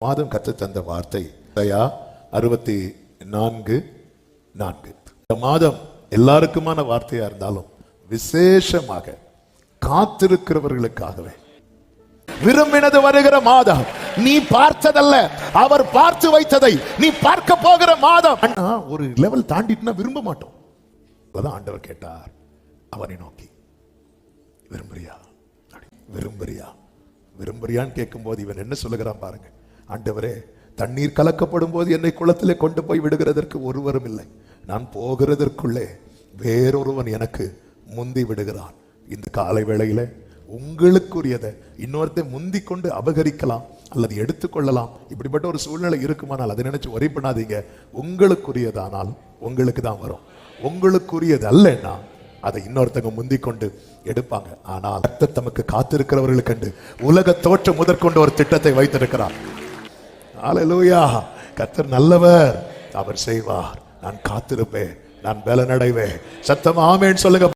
மாதம் கற்று தந்த வார்த்தை 64:4. இந்த மாதம் எல்லாருக்குமான வார்த்தையா இருந்தாலும் விசேஷமாக காத்திருக்கிறவர்களுக்காகவே விரும்பினது வருகிற மாதம். நீ பார்த்ததல்ல, அவர் பார்த்து வைத்ததை நீ பார்க்க போகிற மாதம். அண்ணா ஒரு லெவல் தாண்டிட்டுனா விரும்ப மாட்டோம். அதான் ஆண்டவர் கேட்டார் அவனை நோக்கி, விரும்புறியா விரும்புறியா விரும்புறியான்னு கேட்கும் போது இவன் என்ன சொல்லுகிறான் பாருங்க. ஆண்டவரே, தண்ணீர் கலக்கப்படும் போது என்னை குளத்திலே கொண்டு போய் விடுகிறதற்கு ஒருவரும் இல்லை, நான் போகிறதற்குள்ளே வேறொருவன் எனக்கு முந்தி விடுகிறான். இந்த காலை வேளையில உங்களுக்குரியதை இன்னொருத்தை முந்தி கொண்டு அபகரிக்கலாம் அல்லது எடுத்துக்கொள்ளலாம். இப்படிப்பட்ட ஒரு சூழ்நிலை இருக்குமானால் அதை நினைச்சு worry பண்ணாதீங்க. உங்களுக்குரியதானால் உங்களுக்கு தான் வரும். உங்களுக்குரியது அல்லன்னா அதை இன்னொருத்தங்க முந்தி கொண்டு எடுப்பாங்க. ஆனால் தமக்கு காத்திருக்கிறவர்களுக்கு கண்டு உலக தோற்றம் முதற்கொண்டு ஒரு திட்டத்தை வைத்திருக்கிறார். அல்லேலூயா. கர்த்தர் நல்லவர், அவர் செய்வார். நான் காத்திருப்பேன், நான் பலனடைவேன். சத்தமா ஆமென் சொல்லுங்க.